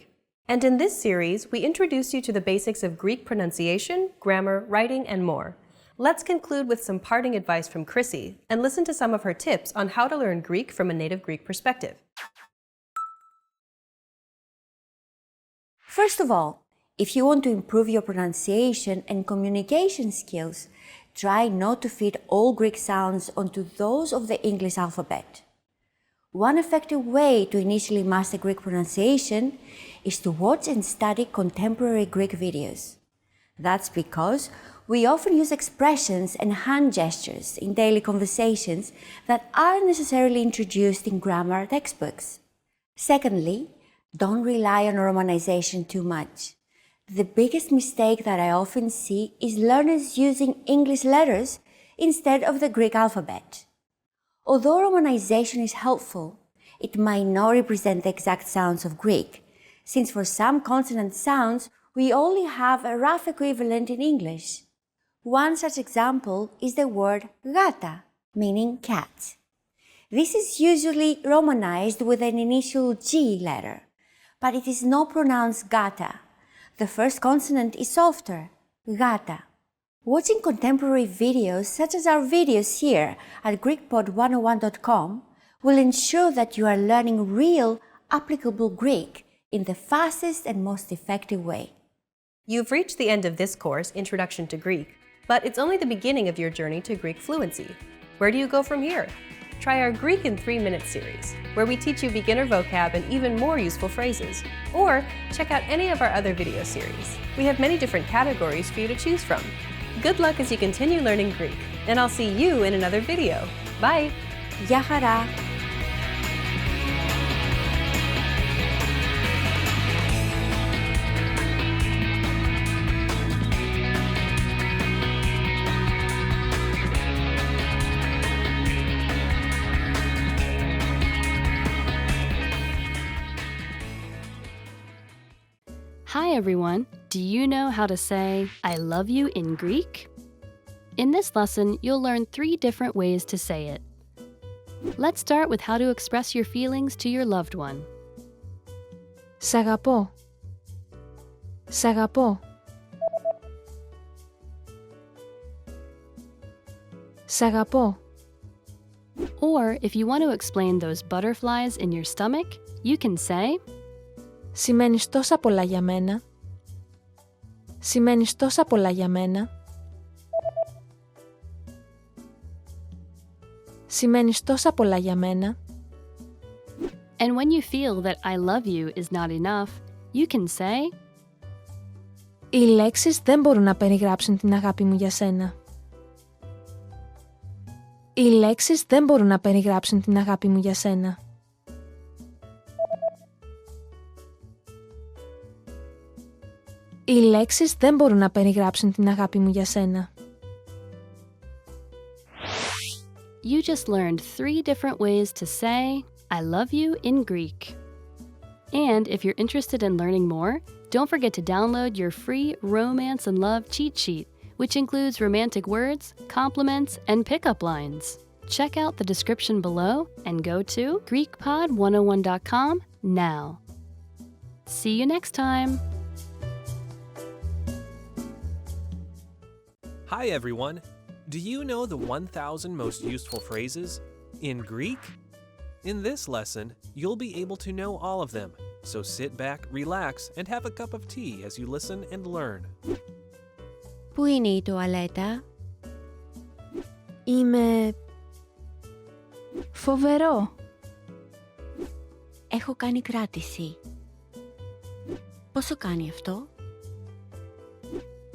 And in this series, we introduced you to the basics of Greek pronunciation, grammar, writing, and more. Let's conclude with some parting advice from Chrissy and listen to some of her tips on how to learn Greek from a native Greek perspective.
First of all, if you want to improve your pronunciation and communication skills, try not to fit all Greek sounds onto those of the English alphabet. One effective way to initially master Greek pronunciation is to watch and study contemporary Greek videos. That's because we often use expressions and hand gestures in daily conversations that aren't necessarily introduced in grammar textbooks. Secondly, don't rely on romanization too much. The biggest mistake that I often see is learners using English letters instead of the Greek alphabet. Although romanization is helpful, it might not represent the exact sounds of Greek, since for some consonant sounds we only have a rough equivalent in English. One such example is the word gata, meaning cat. This is usually romanized with an initial G letter, but it is not pronounced gata. The first consonant is softer, gata. Watching contemporary videos such as our videos here at GreekPod101.com will ensure that you are learning real, applicable Greek in the fastest and most effective way.
You've reached the end of this course, Introduction to Greek, but it's only the beginning of your journey to Greek fluency. Where do you go from here? Try our Greek in 3-minute series, where we teach you beginner vocab and even more useful phrases. Or check out any of our other video series. We have many different categories for you to choose from. Good luck as you continue learning Greek, and I'll see you in another video. Bye!
Γεια χαρά!
Hi everyone! Do you know how to say I love you in Greek? In this lesson, you'll learn 3 different ways to say it. Let's start with how to express your feelings to your loved one.
Σ' αγαπώ. Σ' αγαπώ. Σ' αγαπώ.
Or if you want to explain those butterflies in your stomach, you can say
Σημαίνεις τόσα πολλά για μένα. Σημαίνεις τόσα πολλά για μένα. Σημαίνεις τόσα πολλά για μένα.
And when you feel that I love you is not enough, you can say
Οι λέξεις δεν μπορούν να περιγράψουν την αγάπη μου για σένα. Οι λέξεις δεν μπορούν να περιγράψουν την αγάπη μου για σένα. Οι λέξεις δεν μπορούν να περιγράψουν την αγάπη μου για σένα.
You just learned 3 different ways to say I love you in Greek. And if you're interested in learning more, don't forget to download your free Romance and Love cheat sheet, which includes romantic words, compliments, and pickup lines. Check out the description below and go to GreekPod101.com now. See you next time!
Hi everyone! Do you know the 1,000 most useful phrases? in Greek? In this lesson, you'll be able to know all of them, so sit back, relax, and have a cup of tea as you listen and learn.
Πού είναι η τουαλέτα?
Είμαι... φοβερό.
Έχω κάνει κράτηση. Πόσο κάνει αυτό?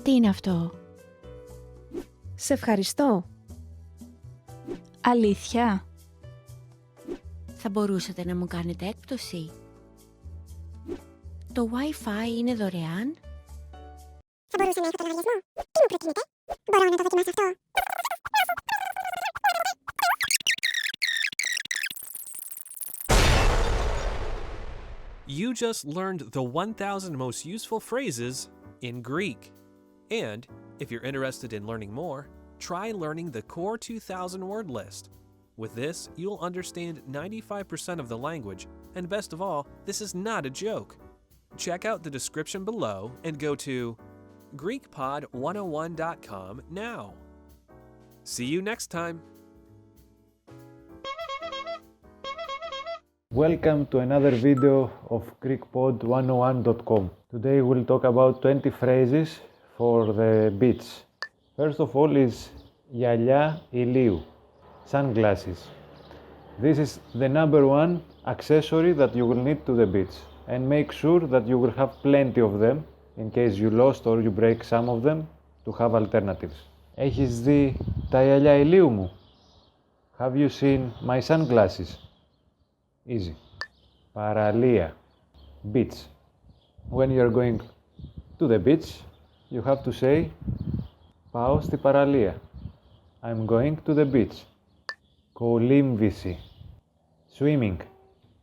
Τι είναι αυτό? Σε ευχαριστώ. Αλήθεια?
Θα μπορούσατε να μου κάνετε έκπτωση? Το Wi-Fi είναι δωρεάν?
Θα μπορούσα να έχω το λογαριασμό. Τι μου προτείνετε? Μπορώ να το δοκιμάσω αυτό.
You just learned the 1,000 most useful phrases in Greek. And if you're interested in learning more, try learning the Core 2,000 word list. With this, you'll understand 95% of the language, and best of all, this is not a joke. Check out the description below and go to GreekPod101.com now. See you next time.
Welcome to another video of GreekPod101.com. Today we'll talk about 20 phrases for the beach. First of all is γυαλιά ηλίου, sunglasses. This is the number one accessory that you will need to the beach. And make sure that you will have plenty of them in case you lost or you break some of them to have alternatives. Έχεις δει τα γυαλιά ηλίου μου? Have you seen my sunglasses? Easy. Παραλία, beach. When you are going to the beach, you have to say πάω στη παραλία. I'm going to the beach. Κολύμβηση, swimming.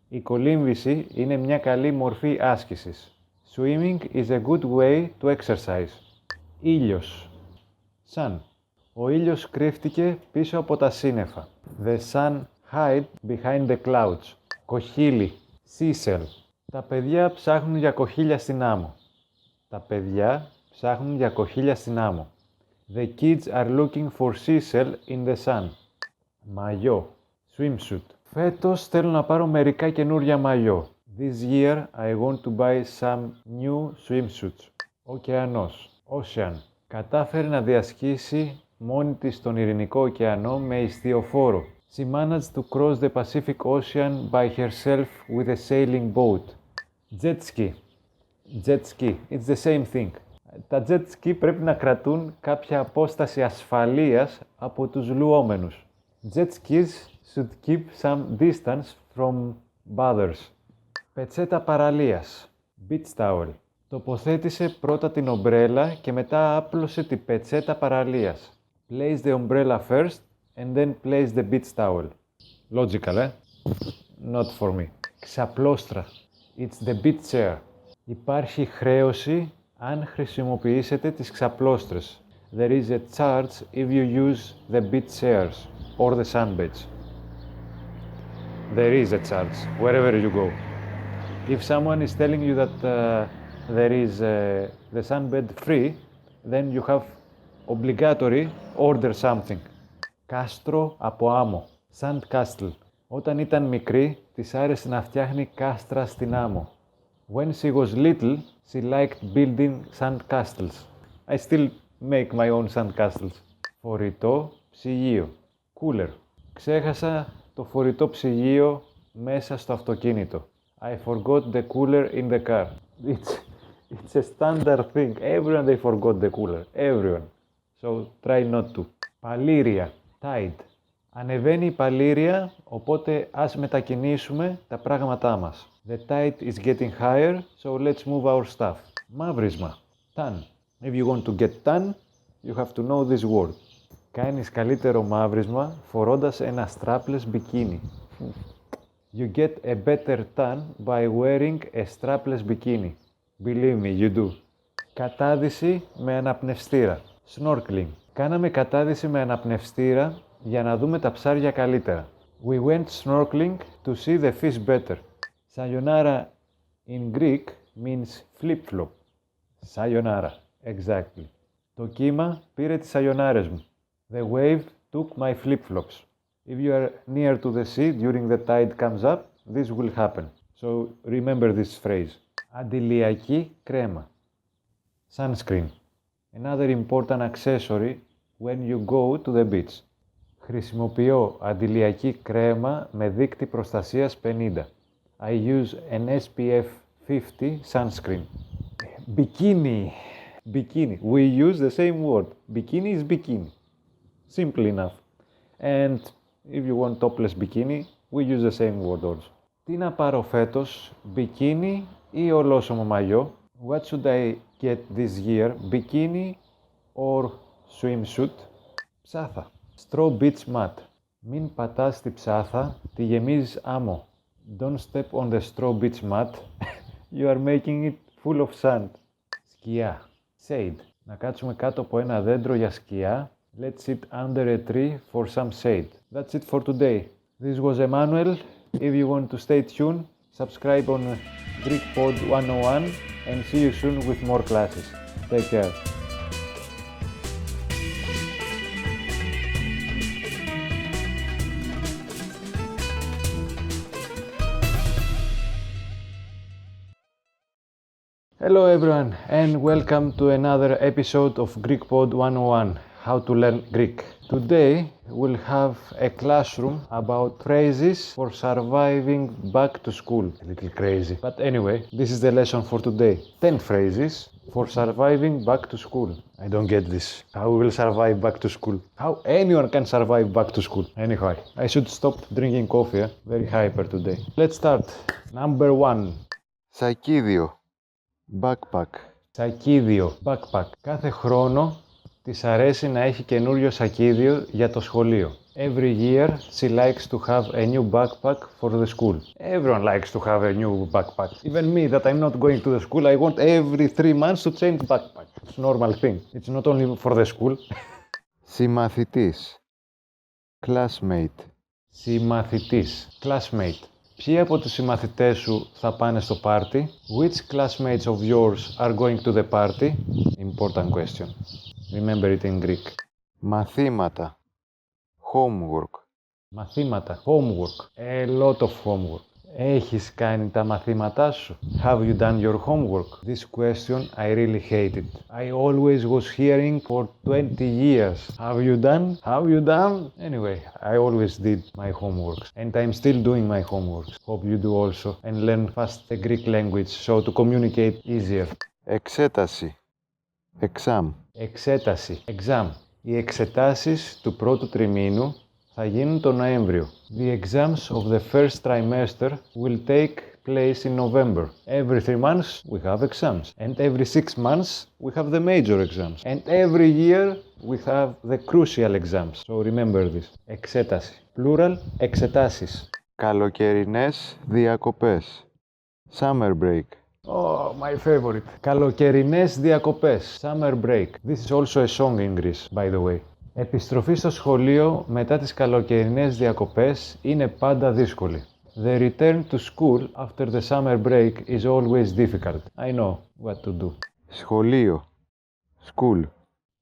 Η κολύμβηση είναι μια καλή μορφή άσκησης. Swimming is a good way to exercise. Ήλιος, sun. Ο ήλιος κρύφτηκε πίσω από τα σύννεφα. The sun hid behind the clouds. Κοχύλι, seashell. Τα παιδιά ψάχνουν για κοχύλια στην άμμο. Τα παιδιά ψάχνουν για κοχύλια στην άμμο. The kids are looking for seashell in the sun. Μαγιό, swimsuit. Φέτος θέλω να πάρω μερικά καινούρια μαγιό. This year I want to buy some new swimsuits. Ωκεανός, ocean. Κατάφερε να διασχίσει μόνη της στον Ειρηνικό ωκεανό με ιστιοφόρο. She managed to cross the Pacific Ocean by herself with a sailing boat. Jet ski. Jet ski. It's the same thing. Τα jet ski πρέπει να κρατούν κάποια απόσταση ασφαλείας από τους λουόμενους. Jet skis should keep some distance from others. Πετσέτα παραλίας. Beach towel. Τοποθέτησε πρώτα την ομπρέλα και μετά άπλωσε την πετσέτα παραλίας. Place the umbrella first and then place the beach towel. Logical, Not for me. Ξαπλώστρα. It's the beach chair. Υπάρχει χρέωση αν χρησιμοποιήσετε τις ξαπλώστρες. There is a charge if you use the beach chairs or the sunbeds. There is a charge wherever you go. If someone is telling you that there is the sunbed free, then you have obligatory order something. Κάστρο από άμμο. Sand castle. Όταν ήταν μικρή, της άρεσε να φτιάχνει κάστρα στην άμμο. When she was little, she liked building sand castles. I still make my own sand castles. Φορητό ψυγείο. Cooler. Ξέχασα το φορητό ψυγείο μέσα στο αυτοκίνητο. I forgot the cooler in the car. It's a standard thing. Everyone they forgot the cooler. Everyone. So try not to. Παλήρια. Tide. Ανεβαίνει η παλήρια, οπότε ας μετακινήσουμε τα πράγματά μας. The tide is getting higher, so let's move our stuff. Μαύρισμα. Tan. If you want to get tan, you have to know this word. Κάνεις καλύτερο μαύρισμα φορώντας ένα strapless bikini. You get a better tan by wearing a strapless bikini. Believe me, you do. Κατάδυση με αναπνευστήρα. Snorkeling. Κάναμε κατάδυση με αναπνευστήρα για να δούμε τα ψάρια καλύτερα. We went snorkeling to see the fish better. Sayonara in Greek means flip-flop. Sayonara, exactly. Το κύμα πήρε τις σαγιονάρες μου. The wave took my flip-flops. If you are near to the sea during the tide comes up, this will happen. So remember this phrase. Αντιλιακή κρέμα. Sunscreen. Another important accessory when you go to the beach. Χρησιμοποιώ αντιλιακή κρέμα με δείκτη προστασίας 50. I use an SPF 50 sunscreen. Bikini. Bikini. We use the same word. Bikini is bikini. Simple enough. And if you want topless bikini, we use the same word also. Τι να πάρω φέτος, bikini ή ολόσωμο μαγιό? What should I get this year, bikini or swimsuit? Ψάθα. Straw beach mat. Μην πατάς στη ψάθα, τη γεμίζεις άμμο. Don't step on the straw beach mat. You are making it full of sand. Σκιά. Shade. Να κάτσουμε κάτω από ένα δέντρο για σκιά. Let's sit under a tree for some shade. That's it for today. This was Emmanuel. If you want to stay tuned, subscribe on GreekPod 101 and see you soon with more classes. Take care. Hello everyone and welcome to another episode of GreekPod 101, How to Learn Greek. Today we'll have a classroom about phrases for surviving back to school. A little crazy, but anyway, this is the lesson for today. 10 phrases for surviving back to school. I don't get this. How we will survive back to school? How anyone can survive back to school? Anyway, I should stop drinking coffee. Very hyper today. Let's start. Number 1.
Σακίδιο. Backpack.
Σακίδιο. Backpack. Κάθε χρόνο της αρέσει να έχει καινούριο σακίδιο για το σχολείο. Every year she likes to have a new backpack for the school. Everyone likes to have a new backpack. Even me, that I'm not going to the school, I want every 3 months to change backpack. It's a normal thing. It's not only for the school.
Συμμαθητής. Classmate.
Συμμαθητής. Classmate. Ποιοι από τους συμμαθητές σου θα πάνε στο πάρτι? Which classmates of yours are going to the party? Important question. Remember it in Greek.
Μαθήματα. Homework.
Μαθήματα. Homework. A lot of homework. Έχεις κάνει τα μαθήματά σου? Have you done your homework? This question I really hate it. I always was hearing for 20 years. Have you done? Have you done? Anyway, I always did my homeworks. And I'm still doing my homeworks. Hope you do also. And learn fast the Greek language so to communicate easier.
Εξέταση. Exam.
Εξέταση. Exam. Οι εξετάσεις του πρώτου τριμήνου θα γίνουν τον Νοέμβριο. The exams of the first trimester will take place in November. Every 3 months we have exams. And every 6 months we have the major exams. And every year we have the crucial exams. So remember this. Εξέταση. Plural, εξετάσεις.
Καλοκαιρινές διακοπές. Summer break.
Oh, my favorite. Καλοκαιρινές διακοπές. Summer break. This is also a song in Greece, by the way. Επιστροφή στο σχολείο μετά τις καλοκαιρινές διακοπές είναι πάντα δύσκολη. The return to school after the summer break is always difficult. I know what to do.
Σχολείο. School.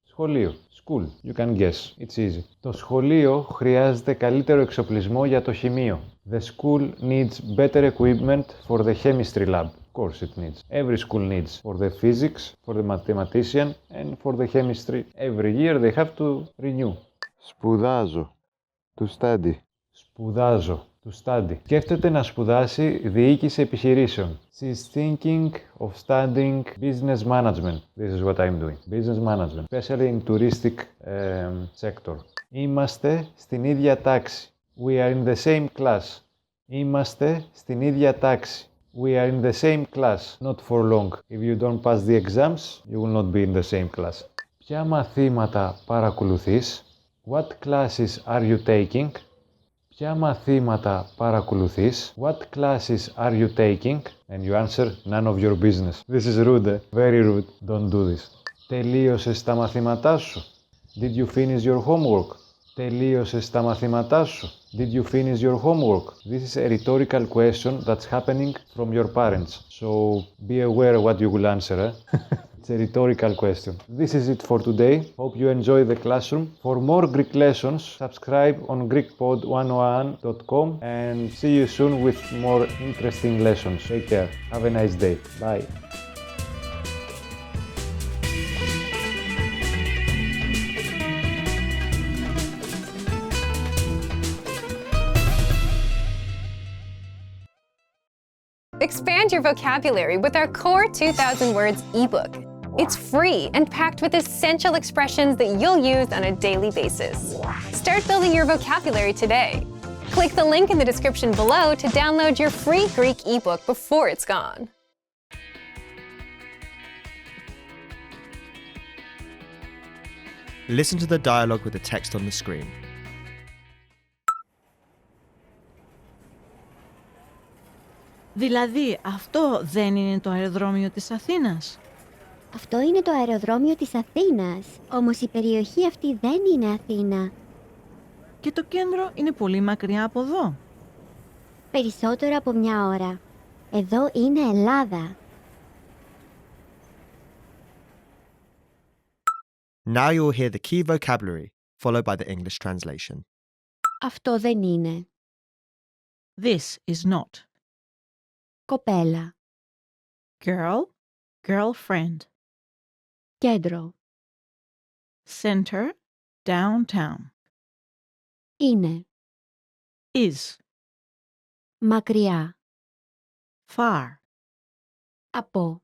Σχολείο. School. You can guess. It's easy. Το σχολείο χρειάζεται καλύτερο εξοπλισμό για το χημείο. The school needs better equipment for the chemistry lab. Of course it needs. Every school needs for the physics, for the mathematician and for the chemistry. Every year they have to renew.
Σπουδάζω. To study.
Σπουδάζω. To study. Σκέφτεται να σπουδάσει διοίκηση επιχειρήσεων. She's thinking of studying business management. This is what I'm doing. Business management. Especially in touristic sector. Είμαστε στην ίδια τάξη. We are in the same class. Είμαστε στην ίδια τάξη. We are in the same class. Not for long. If you don't pass the exams, you will not be in the same class. Ποια μαθήματα παρακολουθείς? What classes are you taking? Ποια μαθήματα παρακολουθείς? What classes are you taking? And you answer, none of your business. This is rude, Very rude. Don't do this. Τελείωσες τα μαθήματά σου? Did you finish your homework? Τελείωσες τα μαθήματά σου? Did you finish your homework? This is a rhetorical question that's happening from your parents. So be aware what you will answer. It's a rhetorical question. This is it for today. Hope you enjoy the classroom. For more Greek lessons, subscribe on GreekPod101.com and see you soon with more interesting lessons. Take care. Have a nice day. Bye.
Expand your vocabulary with our Core 2000 Words ebook. It's free and packed with essential expressions that you'll use on a daily basis. Start building your vocabulary today. Click the link in the description below to download your free Greek ebook before it's gone.
Listen to the dialogue with the text on the screen.
Δηλαδή, αυτό δεν είναι το αεροδρόμιο της Αθήνας.
Αυτό είναι το αεροδρόμιο της Αθήνας, όμως η περιοχή αυτή δεν είναι Αθήνα.
Και το κέντρο είναι πολύ μακριά από εδώ.
Περισσότερο από μια ώρα. Εδώ είναι Ελλάδα.
Now you will hear the key vocabulary, followed by the English translation.
Αυτό δεν είναι.
This is not.
Κοπέλα.
Girl, girlfriend.
Κέντρο.
Center, downtown.
Είναι.
Is.
Μακριά.
Far.
Από.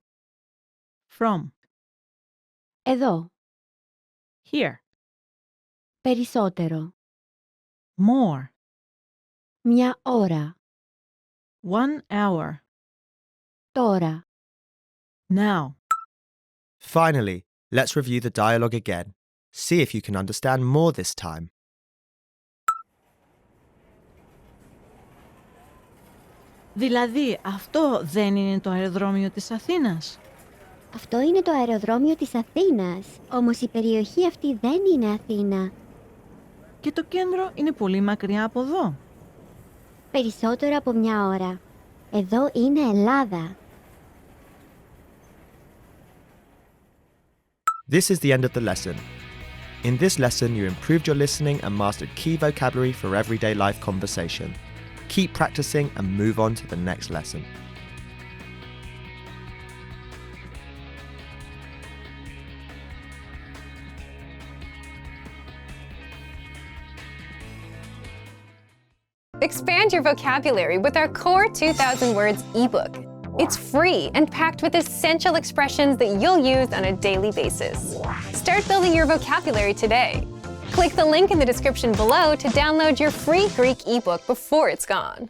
From.
Εδώ.
Here.
Περισσότερο.
More.
Μια ώρα.
1 hour.
Τώρα.
Now.
Finally, let's review the dialogue again. See if you can understand more this time.
Δηλαδή, αυτό δεν είναι το αεροδρόμιο της Αθήνας.
Αυτό είναι το αεροδρόμιο της Αθήνας, όμως η περιοχή αυτή δεν είναι Αθήνα.
Και το κέντρο είναι πολύ μακριά από εδώ.
Περισσότερο από μια ώρα. Εδώ είναι Ελλάδα.
This is the end of the lesson. In this lesson, you improved your listening and mastered key vocabulary for everyday life conversation. Keep practicing and move on to the next lesson.
Expand your vocabulary with our Core 2000 Words ebook. It's free and packed with essential expressions that you'll use on a daily basis. Start building your vocabulary today. Click the link in the description below to download your free Greek ebook before it's gone.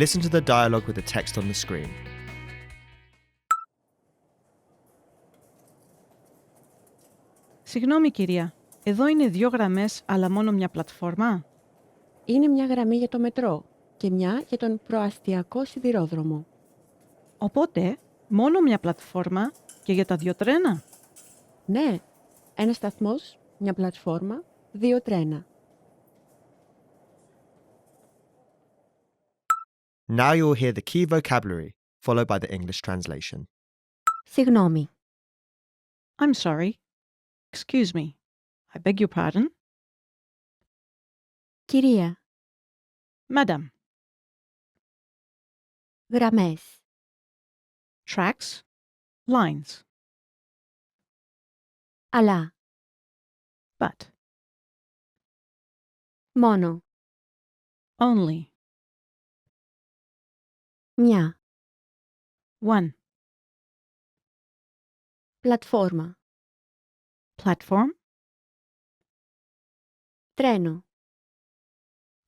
Listen to the dialogue with the text on the screen.
Συγγνώμη κυρία, εδώ είναι 2 γραμμές αλλά μόνο μια πλατφόρμα.
Είναι μια γραμμή για το μετρό και μια για τον προαστιακό σιδηρόδρομο.
Οπότε, μόνο μια πλατφόρμα και για τα 2 τρένα.
Ναι, ένα σταθμός, μια πλατφόρμα, 2 τρένα.
Now you will hear the key vocabulary, followed by the English translation.
Συγγνώμη.
I'm sorry. Excuse me. I beg your pardon.
Κυρία.
Madam.
Γραμμές.
Tracks. Lines.
Αλλά.
But.
Μόνο.
Only.
Μια.
One.
Πλατφόρμα.
Platform.
Τρένο.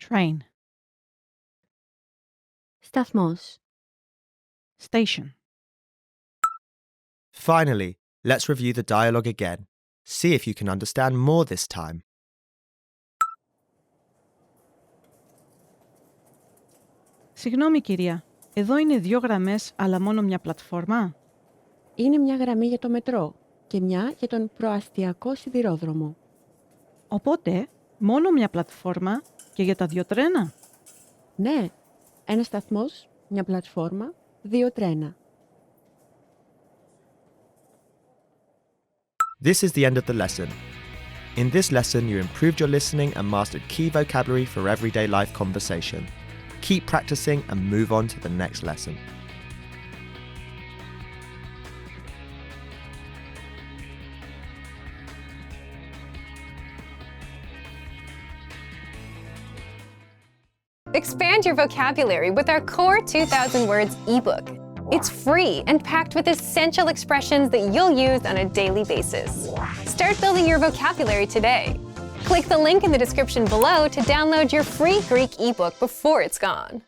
Train.
Σταθμός.
Station.
Finally, let's review the dialogue again. See if you can understand more this time.
Συγγνώμη κυρία, εδώ είναι 2 γραμμές αλλά μόνο μια πλατφόρμα.
Είναι μια γραμμή για το μετρό και μια για τον προαστιακό σιδηρόδρομο.
Οπότε, μόνο μια πλατφόρμα και για τα 2 τρένα.
Ναι, Ένας σταθμός, μια πλατφόρμα, 2 τρένα.
This is the end of the lesson. In this lesson, you improved your listening and mastered key vocabulary for everyday life conversation. Keep practicing and move on to the next lesson.
Expand your vocabulary with our Core 2000 Words ebook. It's free and packed with essential expressions that you'll use on a daily basis. Start building your vocabulary today. Click the link in the description below to download your free Greek ebook before it's gone.